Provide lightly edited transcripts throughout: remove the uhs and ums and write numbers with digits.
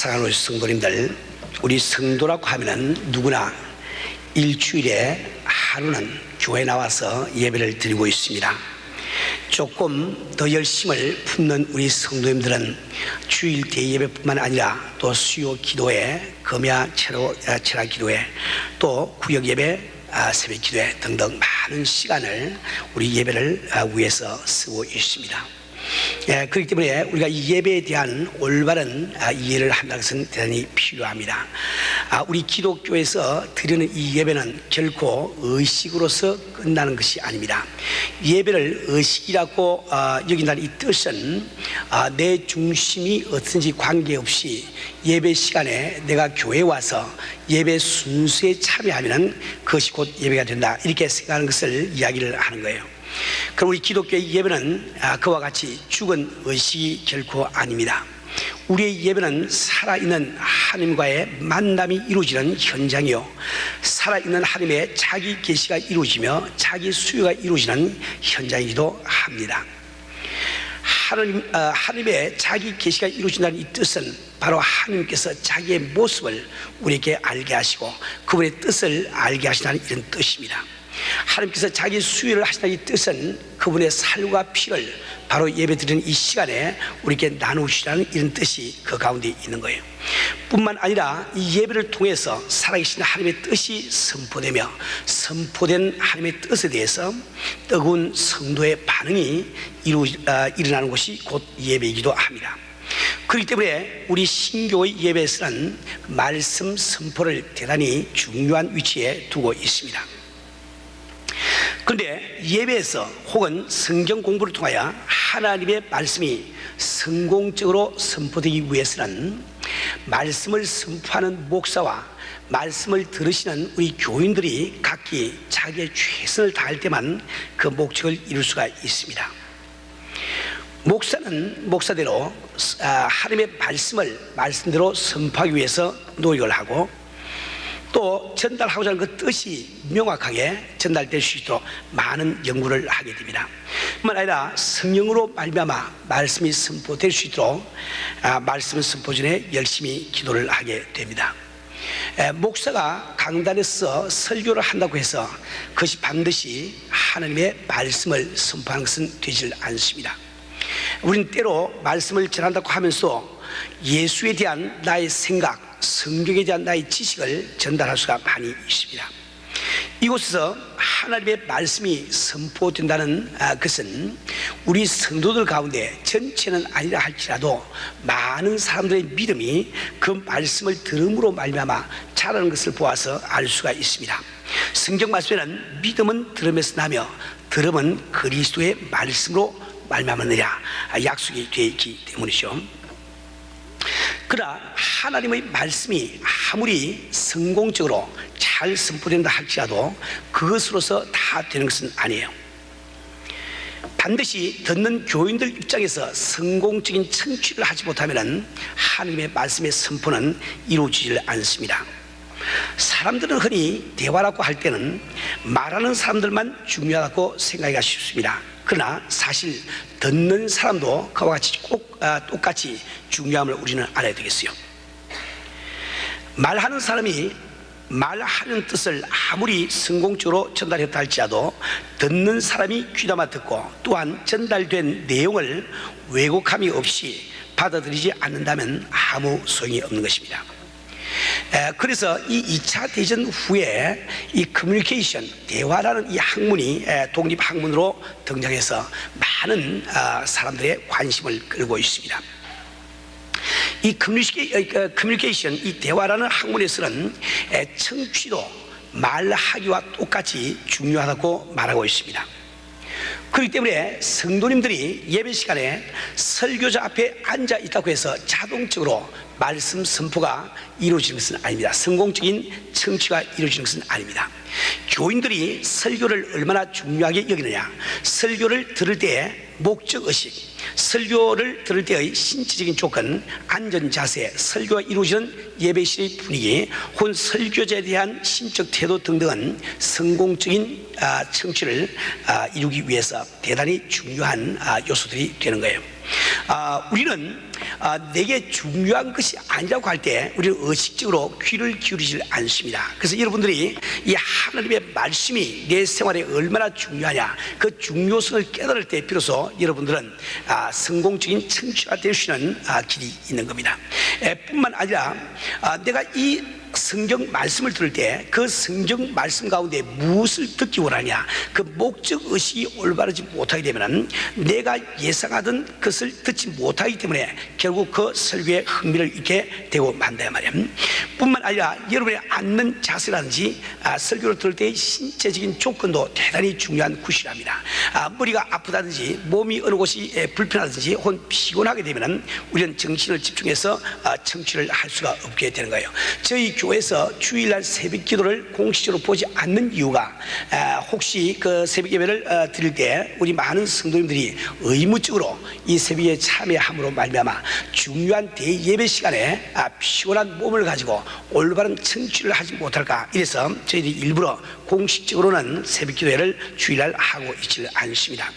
사랑하는 성도님들, 우리 성도라고 하면은 누구나 일주일에 하루는 교회에 나와서 예배를 드리고 있습니다. 조금 더 열심을 품는 우리 성도님들은 주일 대예배뿐만 아니라 또 수요 기도회, 금야 철학 기도회, 또 구역 예배, 새벽 기도회 등등 많은 시간을 우리 예배를 위해서 쓰고 있습니다. 그렇기 때문에 우리가 이 예배에 대한 올바른 이해를 한다는 것은 대단히 필요합니다. 우리 기독교에서 드리는 이 예배는 결코 의식으로서 끝나는 것이 아닙니다. 예배를 의식이라고 여긴다는 이 뜻은 내 중심이 어떤지 관계없이 예배 시간에 내가 교회에 와서 예배 순수에 참여하면 그것이 곧 예배가 된다, 이렇게 생각하는 것을 이야기를 하는 거예요. 그럼 우리 기독교의 예배는 그와 같이 죽은 의식이 결코 아닙니다. 우리의 예배는 살아있는 하나님과의 만남이 이루어지는 현장이요, 살아있는 하나님의 자기 계시가 이루어지며 자기 수요가 이루어지는 현장이기도 합니다. 하나님의 자기 계시가 이루어진다는 이 뜻은 바로 하나님께서 자기의 모습을 우리에게 알게 하시고 그분의 뜻을 알게 하신다는 이런 뜻입니다. 하나님께서 자기 수요를 하신다는 이 뜻은 그분의 살과 피를 바로 예배드리는 이 시간에 우리에게 나누시라는 이런 뜻이 그 가운데 있는 거예요. 뿐만 아니라 이 예배를 통해서 살아계신 하나님의 뜻이 선포되며 선포된 하나님의 뜻에 대해서 뜨거운 성도의 반응이 일어나는 것이 곧 예배이기도 합니다. 그렇기 때문에 우리 신교의 예배에서는 말씀 선포를 대단히 중요한 위치에 두고 있습니다. 그런데 예배에서 혹은 성경 공부를 통하여 하나님의 말씀이 성공적으로 선포되기 위해서는 말씀을 선포하는 목사와 말씀을 들으시는 우리 교인들이 각기 자기의 최선을 다할 때만 그 목적을 이룰 수가 있습니다. 목사는 목사대로 하나님의 말씀을 말씀대로 선포하기 위해서 노력을 하고, 또 전달하고자 하는 그 뜻이 명확하게 전달될 수 있도록 많은 연구를 하게 됩니다. 뿐만 아니라 성령으로 말미암아 말씀이 선포될 수 있도록 말씀 선포 전에 열심히 기도를 하게 됩니다. 목사가 강단에서 설교를 한다고 해서 그것이 반드시 하나님의 말씀을 선포하는 것은 되질 않습니다. 우리는 때로 말씀을 전한다고 하면서 예수에 대한 나의 생각, 성경에 대한 나의 지식을 전달할 수가 많이 있습니다. 이곳에서 하나님의 말씀이 선포된다는 것은 우리 성도들 가운데 전체는 아니라 할지라도 많은 사람들의 믿음이 그 말씀을 들음으로 말미암아 자라는 것을 보아서 알 수가 있습니다. 성경 말씀에는 믿음은 들음에서 나며 들음은 그리스도의 말씀으로 말미암느니라 약속이 되어 있기 때문이죠. 그러나 하나님의 말씀이 아무리 성공적으로 잘 선포된다 할지라도 그것으로서 다 되는 것은 아니에요. 반드시 듣는 교인들 입장에서 성공적인 청취를 하지 못하면 하나님의 말씀의 선포는 이루어지질 않습니다. 사람들은 흔히 대화라고 할 때는 말하는 사람들만 중요하다고 생각하기가 쉽습니다. 그러나 사실 듣는 사람도 그와 같이 꼭 똑같이 중요함을 우리는 알아야 되겠어요. 말하는 사람이 말하는 뜻을 아무리 성공적으로 전달했다 할지라도 듣는 사람이 귀담아 듣고 또한 전달된 내용을 왜곡함이 없이 받아들이지 않는다면 아무 소용이 없는 것입니다. 그래서 이 2차 대전 후에 이 커뮤니케이션, 대화라는 이 학문이 독립학문으로 등장해서 많은 사람들의 관심을 끌고 있습니다. 이 커뮤니케이션, 이 대화라는 학문에서는 청취도 말하기와 똑같이 중요하다고 말하고 있습니다. 그렇기 때문에 성도님들이 예배 시간에 설교자 앞에 앉아 있다고 해서 자동적으로 말씀 선포가 이루어지는 것은 아닙니다. 성공적인 청취가 이루어지는 것은 아닙니다. 교인들이 설교를 얼마나 중요하게 여기느냐, 설교를 들을 때의 목적의식, 설교를 들을 때의 신체적인 조건, 안전자세, 설교가 이루어지는 예배실의 분위기, 혹은 설교자에 대한 신적 태도 등등은 성공적인 청취를 이루기 위해서 대단히 중요한 요소들이 되는 거예요. 우리는 내게 중요한 것이 아니라고 할 때 우리는 의식적으로 귀를 기울이질 않습니다. 그래서 여러분들이 이 하나님의 말씀이 내 생활에 얼마나 중요하냐, 그 중요성을 깨달을 때 비로소 여러분들은 성공적인 청취가 될 수 있는 길이 있는 겁니다. 뿐만 아니라 내가 이 성경 말씀을 들을 때 그 성경 말씀 가운데 무엇을 듣기 원하냐, 그 목적 의식이 올바르지 못하게 되면 내가 예상하던 것을 듣지 못하기 때문에 결국 그 설교에 흥미를 잃게 되고 만다 말이야. 뿐만 아니라 여러분의 앉는 자세라든지 설교를 들을 때의 신체적인 조건도 대단히 중요한 것이랍니다. 머리가 아프다든지 몸이 어느 곳이 불편하든지 혹은 피곤하게 되면 우리는 정신을 집중해서 청취를 할 수가 없게 되는 거예요. 저희 교회에서 주일날 새벽 기도를 공식적으로 보지 않는 이유가 혹시 그 새벽 예배를 드릴 때 우리 많은 성도님들이 의무적으로 이 새벽에 참여함으로 말미암아 중요한 대예배 시간에 피곤한 몸을 가지고 올바른 청취를 하지 못할까, 이래서 저희들이 일부러 공식적으로는 새벽 기도회를 주일날 하고 있지 않습니다.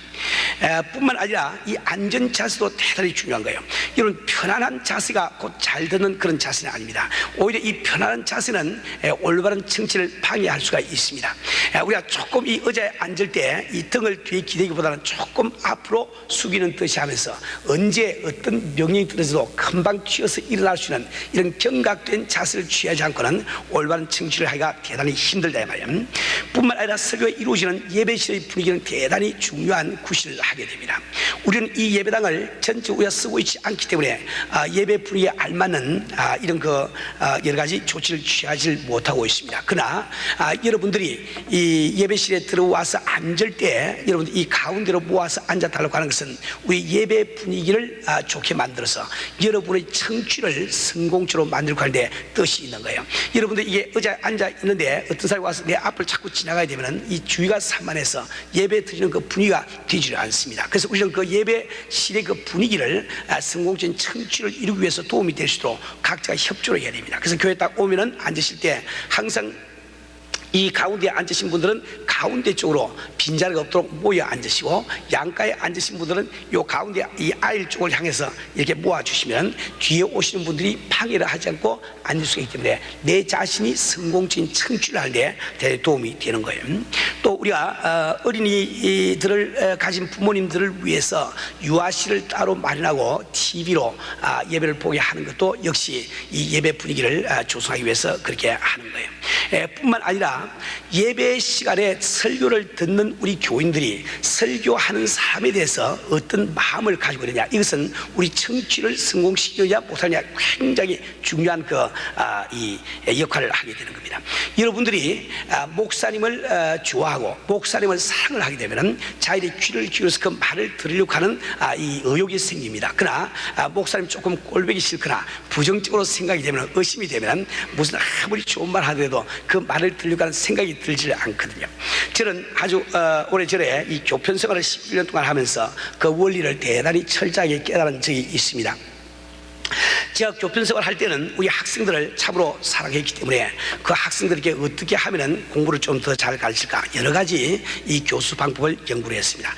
뿐만 아니라 이 앉은 자세도 대단히 중요한 거예요. 여러분, 편안한 자세가 곧 잘 듣는 그런 자세는 아닙니다. 오히려 이 편안한 자세는 올바른 청취를 방해할 수가 있습니다. 우리가 조금 이 의자에 앉을 때 이 등을 뒤에 기대기보다는 조금 앞으로 숙이는 듯이 하면서 언제 어떤 명령이 들어져도 금방 튀어서 일어날 수 있는 이런 경각된 자세를 취하지 않고는 올바른 청취를 하기가 대단히 힘들다 이 말이에요. 뿐만 아니라 설교에 이루어지는 예배실의 분위기는 대단히 중요한 구실을 하게 됩니다. 우리는 이 예배당을 전체 우리가 쓰고 있지 않기 때문에 예배 분위기에 알맞는 이런 여러 가지 조치를 취하지 못하고 있습니다. 그러나 여러분들이 이 예배실에 들어와서 앉을 때 여러분들 이 가운데로 모아서 앉아달라고 하는 것은 우리 예배 분위기를 좋게 만들어서 여러분의 청취를 성공적으로 만들고 하는데 뜻이 있는 거예요. 여러분들 이게 의자에 앉아 있는데 어떤 사람이 와서 내 앞을 자꾸 지나가야 되면 이 주위가 산만해서 예배 드리는 그 분위기가 되지를 않습니다. 그래서 우리는 그 예배실의 그 분위기를 성공적인 청취를 이루기 위해서 도움이 될 수 있도록 각자가 협조를 해야 됩니다. 그래서 교회 딱 오면은 앉으실 때 항상 이 가운데에 앉으신 분들은 가운데 쪽으로 빈자리가 없도록 모여 앉으시고, 양가에 앉으신 분들은 요 가운데 이 아일 쪽을 향해서 이렇게 모아주시면 뒤에 오시는 분들이 방해를 하지 않고 앉을 수가 있기 때문에 내 자신이 성공적인 청취를 하는데 대단히 도움이 되는 거예요. 또 우리가 어린이들을 가진 부모님들을 위해서 유아실을 따로 마련하고 TV로 예배를 보게 하는 것도 역시 이 예배 분위기를 조성하기 위해서 그렇게 하는 거예요. 뿐만 아니라 예배 시간에 설교를 듣는 우리 교인들이 설교하는 사람에 대해서 어떤 마음을 가지고 있느냐, 이것은 우리 청취를 성공시키느냐 못하느냐 굉장히 중요한 이 역할을 하게 되는 겁니다. 여러분들이 목사님을 좋아하고 목사님을 사랑을 하게 되면 자기의 귀를 기울여서 그 말을 들으려고 하는 이 의욕이 생깁니다. 그러나 목사님 조금 꼴보기 싫거나 부정적으로 생각이 되면, 의심이 되면 무슨 아무리 좋은 말 하더라도 그 말을 들으려고 하는 생각이 들지 않거든요. 저는 아주 오래전에 이 교편 생활을 11년 동안 하면서 그 원리를 대단히 철저하게 깨달은 적이 있습니다. 제가 교편 생활을 할 때는 우리 학생들을 참으로 사랑했기 때문에 그 학생들에게 어떻게 하면 공부를 좀 더 잘 가르칠까 여러 가지 이 교수 방법을 연구를 했습니다.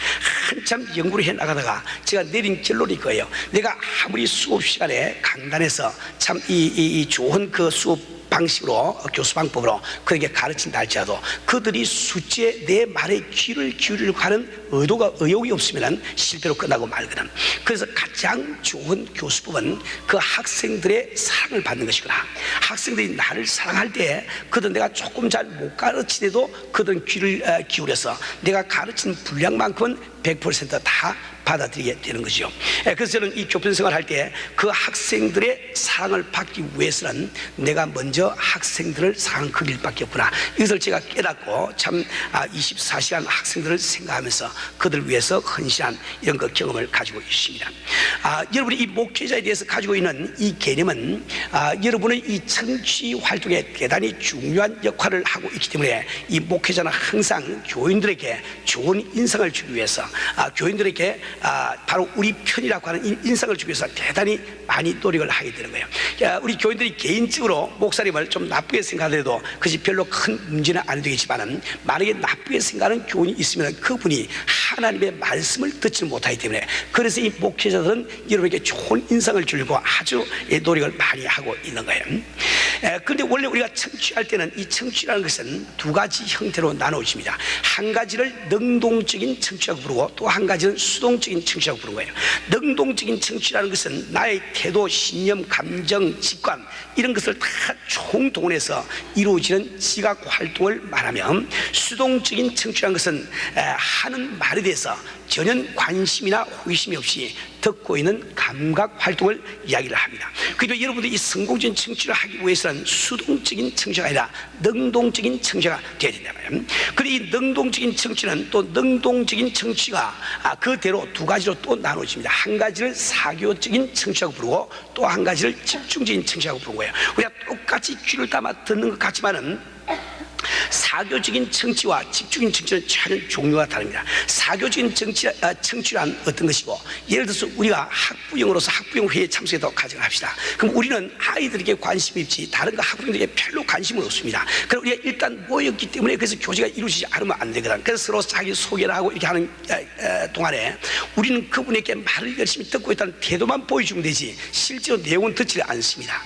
한참 연구를 해 나가다가 제가 내린 결론이 거예요. 내가 아무리 수업 시간에 강단에서 참 이 좋은 그 수업 방식으로, 교수 방법으로 그에게 가르친다 할지라도 그들이 숫자에 내 말에 귀를 기울이려고 하는 의욕이 없으면 실패로 끝나고 말거든. 그래서 가장 좋은 교수법은 그 학생들의 사랑을 받는 것이구나. 학생들이 나를 사랑할 때 그들은 내가 조금 잘 못 가르치더라도 그들은 귀를 기울여서 내가 가르친 분량만큼은 100%다 받아들이게 되는 것이죠. 그래서 저는 이 교편 생활을 할 때 그 학생들의 사랑을 받기 위해서는 내가 먼저 학생들을 사랑하는 그 길밖에 없구나. 이것을 제가 깨닫고 참 24시간 학생들을 생각하면서 그들을 위해서 헌신한 이런 그 경험을 가지고 있습니다. 여러분이 이 목회자에 대해서 가지고 있는 이 개념은 여러분의 이 청취 활동에 대단히 중요한 역할을 하고 있기 때문에 이 목회자는 항상 교인들에게 좋은 인상을 주기 위해서 교인들에게 바로 우리 편이라고 하는 인상을 주기 위해서 대단히 많이 노력을 하게 되는 거예요. 우리 교인들이 개인적으로 목사님을 좀 나쁘게 생각하더라도 그것이 별로 큰 문제는 안 되겠지만 만약에 나쁘게 생각하는 교인이 있으면 그분이 하나님의 말씀을 듣지 못하기 때문에, 그래서 이 목회자들은 여러분에게 좋은 인상을 주려고 아주 노력을 많이 하고 있는 거예요. 그런데 원래 우리가 청취할 때는 이 청취라는 것은 두 가지 형태로 나누어집니다. 한 가지를 능동적인 청취라고 부르고 또 한 가지는 수동적인 청취라고 부르는 거예요. 능동적인 청취라는 것은 나의 태도, 신념, 감정, 직관 이런 것을 다 총동원해서 이루어지는 지각 활동을 말하면, 수동적인 청취라는 것은 하는 말에 대해서 전혀 관심이나 호기심이 없이 듣고 있는 감각 활동을 이야기를 합니다. 그래서 여러분들이 이 성공적인 청취를 하기 위해서는 수동적인 청취가 아니라 능동적인 청취가 되어야 된다 말이에요. 그런데 이 능동적인 청취는 또 능동적인 청취가 그대로 두 가지로 또 나눠집니다. 한 가지를 사교적인 청취라고 부르고 또 한 가지를 집중적인 청취라고 부르는 거예요. 우리가 똑같이 귀를 담아 듣는 것 같지만은 사교적인 청취와 집중적인 청취는 전혀 종류가 다릅니다. 사교적인 청취란 어떤 것이고, 예를 들어서 우리가 학부형으로서 학부형 회의에 참석해서 가정을 합시다. 그럼 우리는 아이들에게 관심이 있지 다른 학부형들에게 별로 관심은 없습니다. 그럼 우리가 일단 모였기 때문에 그래서 교제가 이루어지지 않으면 안 되거든. 그래서 서로 자기 소개를 하고 이렇게 하는 동안에 우리는 그분에게 말을 열심히 듣고 있다는 태도만 보여주면 되지 실제로 내용은 듣지 않습니다.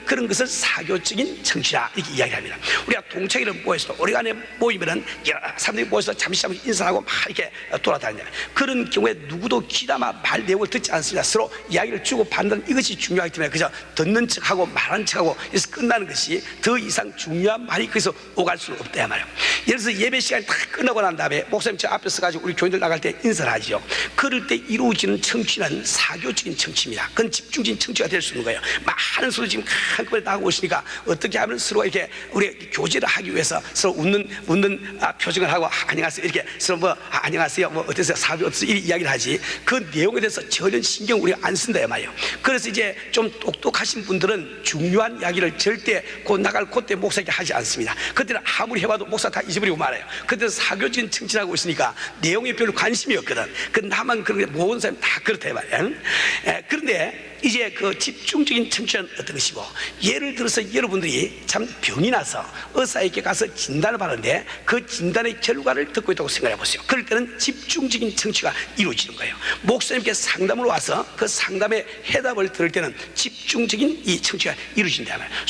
그런 것을 사교적인 청취라 이렇게 이야기합니다. 우리가 동창회를 모여서 오래간에 모이면은 여러 사람들이 모여서 잠시 인사하고 막 이렇게 돌아다니냐, 그런 경우에 누구도 귀담아 말 내용을 듣지 않습니다. 서로 이야기를 주고 받는 이것이 중요하기 때문에 그저 듣는 척하고 말하는 척하고 해서 끝나는 것이 더 이상 중요한 말이 거기서 오갈 수는 없다 말이에요. 예를 들어서 예배 시간이 다 끝나고 난 다음에 목사님 저 앞에 서가지고 우리 교인들 나갈 때 인사를 하죠. 그럴 때 이루어지는 청취는 사교적인 청취입니다. 그건 집중적인 청취가 될 수 있는 거예요. 많은 소리 지금 한꺼번에 나오고 있으니까 어떻게 하면 서로 이렇게 우리 교제를 하기 위해서 서로 웃는 표정을 하고 안녕하세요 이렇게 서로 안녕하세요 어떠세요 사비 어떠세요 이렇게 이야기를 하지, 그 내용에 대해서 전혀 신경 우리가 안 쓴다 말이에요. 그래서 이제 좀 똑똑하신 분들은 중요한 이야기를 절대 곧 나갈 그때 목사에게 하지 않습니다. 그때는 아무리 해봐도 목사 다 잊어버리고 말아요. 그때는 사교적인 청취하고 있으니까 내용에 별로 관심이 없거든. 그 나만 그런 게 모든 사람이 다 그렇다 말이에요. 그런데 이제 그 집중적인 청취는 어떤 것이고, 예를 들어서 여러분들이 참 병이 나서 의사에게 가서 진단을 받는데 그 진단의 결과를 듣고 있다고 생각해 보세요. 그럴 때는 집중적인 청취가 이루어지는 거예요. 목사님께 상담을 와서 그 상담의 해답을 들을 때는 집중적인 이 청취가 이루어진다 말이에요.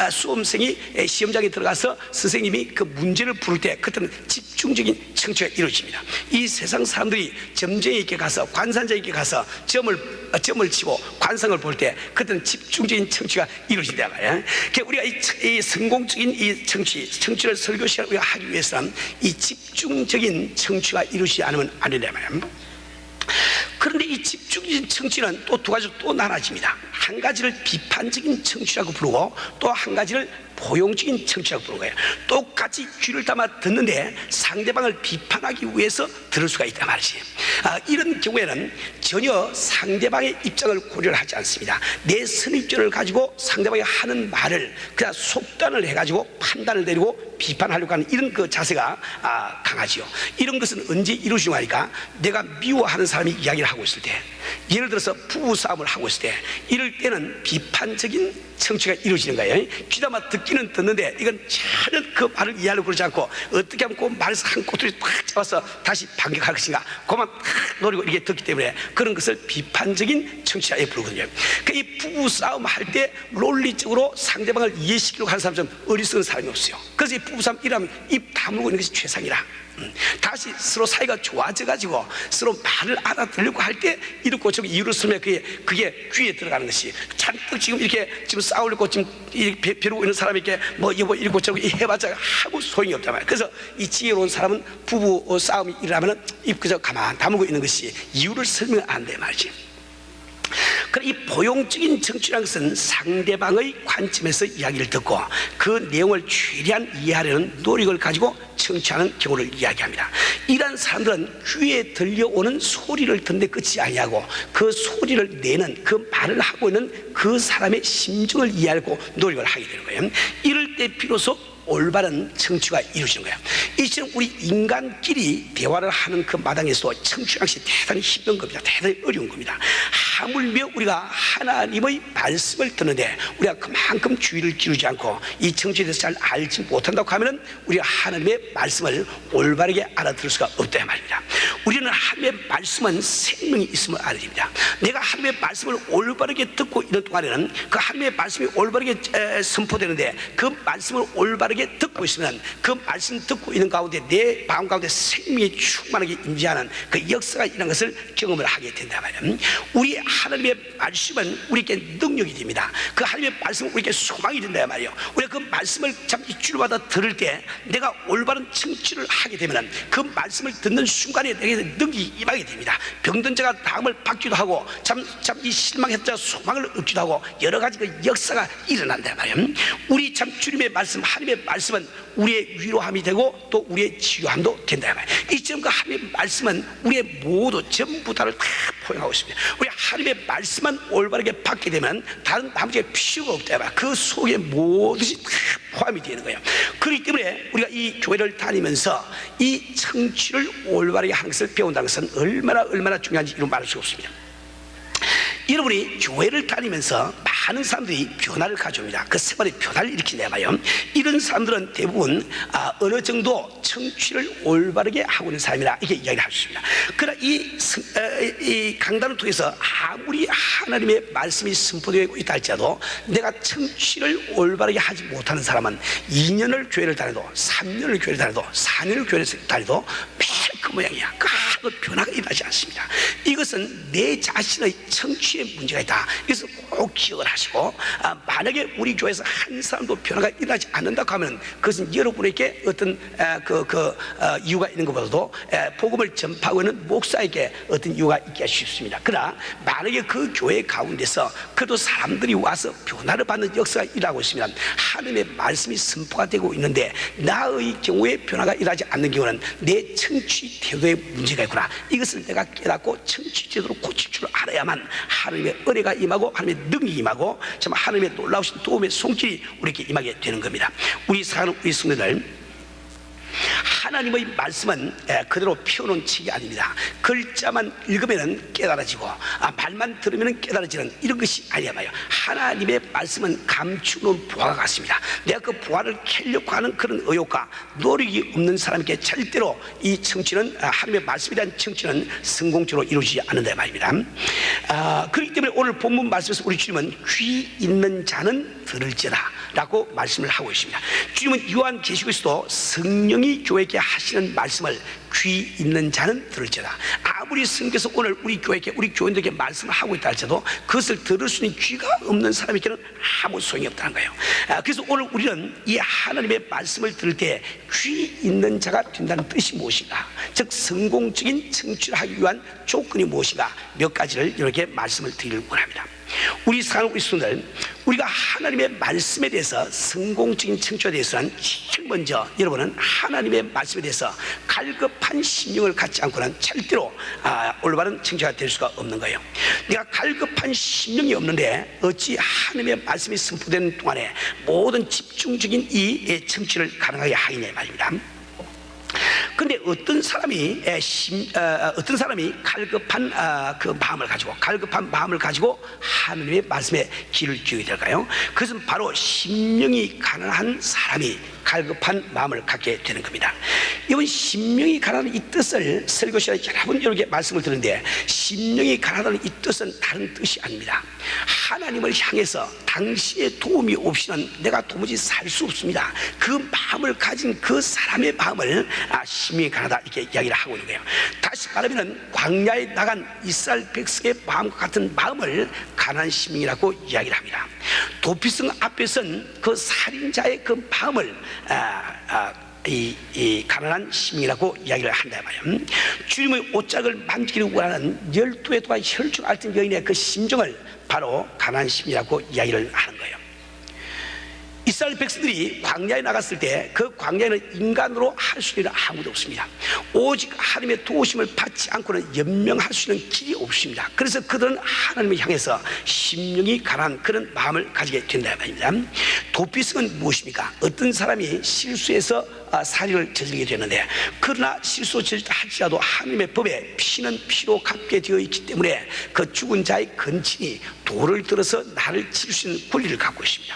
수험생이 시험장에 들어가서 선생님이 그 문제를 풀을 때 그때는 집중적인 청취가 이루어집니다. 이 세상 사람들이 점쟁이에게 가서 관산자에게 가서 점을 치고 관상을 볼 때 그때는 집중적인 청취가 이루어진다 말이에요. 우리가 이 성공적인 이 청취를 설교 시간을 우리가 하기 위해서는 이 집중적인 청취가 이루어지지 않으면 안 된다 말이에요. 그런데 이 집중적인 청취는 또 두 가지로 또 나눠집니다. 한 가지를 비판적인 청취라고 부르고 또 한 가지를 포용적인 청취라고 부르는 거예요. 똑같이 귀를 담아 듣는데 상대방을 비판하기 위해서 들을 수가 있단 말이지. 이런 경우에는 전혀 상대방의 입장을 고려를 하지 않습니다. 내 선입견을 가지고 상대방이 하는 말을 그냥 속단을 해가지고 판단을 내리고 비판하려고 하는 이런 그 자세가 강하지요. 이런 것은 언제 이루어지는 거니까, 내가 미워하는 사람이 이야기를 하고 있을 때, 예를 들어서 부부싸움을 하고 있을 때, 이럴 때는 비판적인 청취가 이루어지는 거예요. 귀담아 듣기는 듣는데 이건 전혀 그 말을 이해하려고 그러지 않고 어떻게 하면 그 말에서 한 꼬투리 딱 잡아서 다시 반격할 것인가 그만 딱 노리고 이렇게 듣기 때문에 그런 것을 비판적인 청취가 부르거든요. 이 부부싸움 할 때 논리적으로 상대방을 이해시키려고 하는 사람 좀 어리석은 사람이 없어요. 그래서 이 부부싸움 이러면 입 다물고 있는 것이 최상이라. 다시 서로 사이가 좋아져가지고 서로 말을 알아들으려고 할 때 이렇고 저렇게 이유를 쓰면 그게 귀에 들어가는 것이, 잔뜩 지금 이렇게 지금 싸우려고 지금 이렇게 벼르고 있는 사람에게 여보 이렇고 저렇게 해봤자 아무 소용이 없단 말이야. 그래서 이 지혜로운 사람은 부부 싸움이 일어나면 입 그저 가만 다물고 있는 것이 이유를 설명 안 돼 말이지. 이 포용적인 청취라는 것은 상대방의 관점에서 이야기를 듣고 그 내용을 최대한 이해하려는 노력을 가지고 청취하는 경우를 이야기합니다. 이러한 사람들은 귀에 들려오는 소리를 듣는데 끝이 아니하고 그 소리를 내는 그 말을 하고 있는 그 사람의 심정을 이해하려고 노력을 하게 되는 거예요. 이럴 때 비로소 올바른 청취가 이루어지는 거예요. 이처럼 우리 인간끼리 대화를 하는 그 마당에서도 청취하는 것이 대단히 힘든 겁니다. 대단히 어려운 겁니다. 하물며 우리가 하나님의 말씀을 듣는데 우리가 그만큼 주의를 기울이지 않고 이 청취에 대해서 잘 알지 못한다고 하면 우리가 하나님의 말씀을 올바르게 알아들을 수가 없다 말입니다. 우리는 하나님의 말씀은 생명이 있음을 알아야 됩니다. 내가 하나님의 말씀을 올바르게 듣고 있는 동안에는 그 하나님의 말씀이 올바르게 선포되는데, 그 말씀을 올바르게 듣고 있으면 그 말씀 듣고 있는 가운데 내 마음 가운데 생명이 충만하게 임재하는 그 역사가 이런 것을 경험을 하게 된다 말이에요. 우리 하나님의 말씀은 우리에게 능력이 됩니다. 그 하나님의 말씀은 우리에게 소망이 된다 말이에요. 우리가 그 말씀을 참 일주일마다 들을 때 내가 올바른 청취를 하게 되면 그 말씀을 듣는 순간에 내게 능력이 임하게 됩니다. 병든 자가 나음을 받기도 하고 참 이 실망했던 자가 소망을 얻기도 하고 여러 가지 그 역사가 일어난다 말이에요. 우리 참 주님의 말씀, 하나님의 말씀은 우리의 위로함이 되고 또 우리의 치유함도 된다 말이에요. 이처럼 그 하나님의 말씀은 우리의 모두 전부 다를 다 포용하고 있습니다. 우리 하나님의 말씀만 올바르게 받게 되면 다른 아무게 필요가 없다 말이에요. 그 속에 모든이 다 포함이 되는 거예요. 그렇기 때문에 우리가 이 교회를 다니면서 이 청취를 올바르게 하는 것을 배운다는 것은 얼마나 중요한지 이런 말할 수 없습니다. 여러분이 교회를 다니면서 많은 사람들이 변화를 가져옵니다. 그 생활에 변화를 일으킨다 말이에요. 이런 사람들은 대부분 어느 정도 청취를 올바르게 하고 있는 사람이라 이렇게 이야기를 할 수 있습니다. 그러나 이 강단을 통해서 아무리 하나님의 말씀이 선포되고 있다 할지라도 내가 청취를 올바르게 하지 못하는 사람은 2년을 교회를 다녀도 3년을 교회를 다녀도 4년을 교회를 다녀도 매일 그 모양이야. 그 변화가 일어나지 않습니다. 이것은 내 자신의 청취에 문제가 있다. 이것을 꼭 기억을 하시고, 만약에 우리 교회에서 한 사람도 변화가 일어나지 않는다고 하면 그것은 여러분에게 어떤 이유가 있는 것보다도 복음을 전파하고 있는 목사에게 어떤 이유가 있기가 쉽습니다. 그러나 만약에 그 교회 가운데서 그래도 사람들이 와서 변화를 받는 역사가 일어나고 있으면 하나님의 말씀이 선포가 되고 있는데 나의 경우에 변화가 일어나지 않는 경우는 내 청취 태도에 문제가 있구나. 이것을 내가 깨닫고 청취 태도로 고칠 줄 알아야만 하나님의 은혜가 임하고 하나님의 능력이 임하고 정말 하나님의 놀라우신 도움의 손길이 우리에게 임하게 되는 겁니다. 우리 사랑하는 우리 성도들, 하나님의 말씀은 그대로 펴놓은 책이 아닙니다. 글자만 읽으면 깨달아지고 말만 들으면 깨달아지는 이런 것이 아니야 봐요. 하나님의 말씀은 감추놓은 보화가 같습니다. 내가 그 보화를 캐려고 하는 그런 의욕과 노력이 없는 사람에게 절대로 이 청취는, 하나님의 말씀에 대한 청취는 성공적으로 이루어지지 않는다 말입니다. 그렇기 때문에 오늘 본문 말씀에서 우리 주님은 귀 있는 자는 들을지어다 라고 말씀을 하고 있습니다. 주님은 요한계시록에서도 성령이 교회에게 하시는 말씀을 귀 있는 자는 들을지어다. 아무리 성경에서 오늘 우리 교회에게, 우리 교인들에게 말씀을 하고 있다 할지라도 그것을 들을 수 있는 귀가 없는 사람에게는 아무 소용이 없다는 거예요. 그래서 오늘 우리는 이 하나님의 말씀을 들을 때 귀 있는 자가 된다는 뜻이 무엇인가, 즉 성공적인 청취를 하기 위한 조건이 무엇인가, 몇 가지를 이렇게 말씀을 드리려고 합니다. 우리 사랑하는 우리 성도들, 우리가 하나님의 말씀에 대해서 성공적인 청취에 대해서는 제일 먼저 여러분은 하나님의 말씀에 대해서 갈급한 심령을 갖지 않고는 절대로 올바른 청취가 될 수가 없는 거예요. 내가 갈급한 심령이 없는데 어찌 하나님의 말씀이 선포되는 동안에 모든 집중적인 이 청취를 가능하게 하겠냐 말입니다. 그런데 어떤 사람이 갈급한 그 마음을 가지고 하나님의 말씀에 귀를 기울이게 될까요? 그것은 바로 심령이 가난한 사람이 갈급한 마음을 갖게 되는 겁니다. 이번 심령이 가난한 이 뜻을 설교 시간에 여러 번 이렇게 말씀을 드렸는데, 심령이 가난한 이 뜻은 다른 뜻이 아닙니다. 하나님을 향해서 당신의 도움이 없이는 내가 도무지 살 수 없습니다. 그 마음을 가진 그 사람의 마음을 심령이 가난하다 이렇게 이야기를 하고 있는 거예요. 다시 말하면 광야에 나간 이스라엘 백성의 마음과 같은 마음을 가난한 심령이라고 이야기를 합니다. 도피성 앞에서는 그 살인자의 그 마음을 이 가난한 심령이라고 이야기를 한다 말이에요. 주님의 옷짝을 만지기를 원하는 12회 동안 혈중 앓던 여인의 그 심정을 바로 가난한 심령이라고 이야기를 하는 거예요. 이스라엘 백성들이 광야에 나갔을 때 그 광야에는 인간으로 할 수 있는 아무도 없습니다. 오직 하나님의 도우심을 받지 않고는 연명할 수 있는 길이 없습니다. 그래서 그들은 하나님을 향해서 심령이 가난한 그런 마음을 가지게 된다 말입니다. 도피성은 무엇입니까? 어떤 사람이 실수해서 살인을 저지르게 되는데, 그러나 실수 저지르다 할지라도 하나님의 법에 피는 피로 갚게 되어 있기 때문에 그 죽은 자의 근친이 돌을 들어서 나를 칠 수 있는 권리를 갖고 있습니다.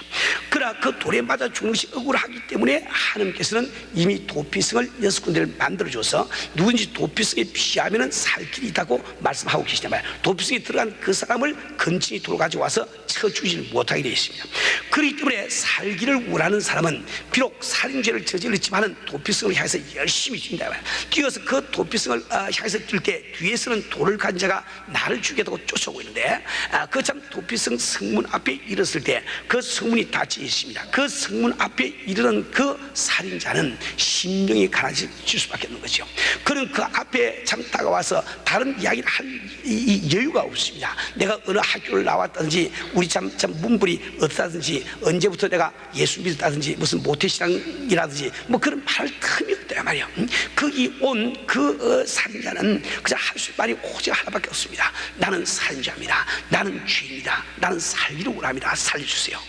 그러나 그 돌에 맞아 죽는 것이 억울하기 때문에 하나님께서는 이미 도피성을 6군데를 만들어줘서 누군지 도피성에 피하면 살 길이 있다고 말씀하고 계시단 말이에요. 도피성에 들어간 그 사람을 근친이 돌아가져 와서 쳐주지를 못하게 되어 있습니다. 그렇기 때문에 살기를 원하는 사람은 비록 살인죄를 저질렀지만 도피성을 향해서 열심히 뛴다 말이에요. 뛰어서 그 도피성을 향해서 뛸 때 뒤에서는 돌을 가진 자가 나를 죽이겠다고 쫓아오고 있는데 그 참 도피성 성문 앞에 이르렀을 때 그 성문이 닫혀 있습니다. 그 성문 앞에 이르는 그 살인자는 심령이 가난해질 수밖에 없는 거죠. 그는 그 앞에 참 다가와서 다른 이야기를 할 이 여유가 없습니다. 내가 어느 학교를 나왔다든지 우리 참 문불이 어떻다든지 언제부터 내가 예수 믿었다든지 무슨 모태신앙이라든지 뭐 그런 말할 틈이 없다 말이에요. 거기 온 그 살인자는 그저 할 수 있는 말이 오직 하나밖에 없습니다. 나는 살인자입니다. 나는 죄입니다. 나는 살기를 원합니다. 살려주세요.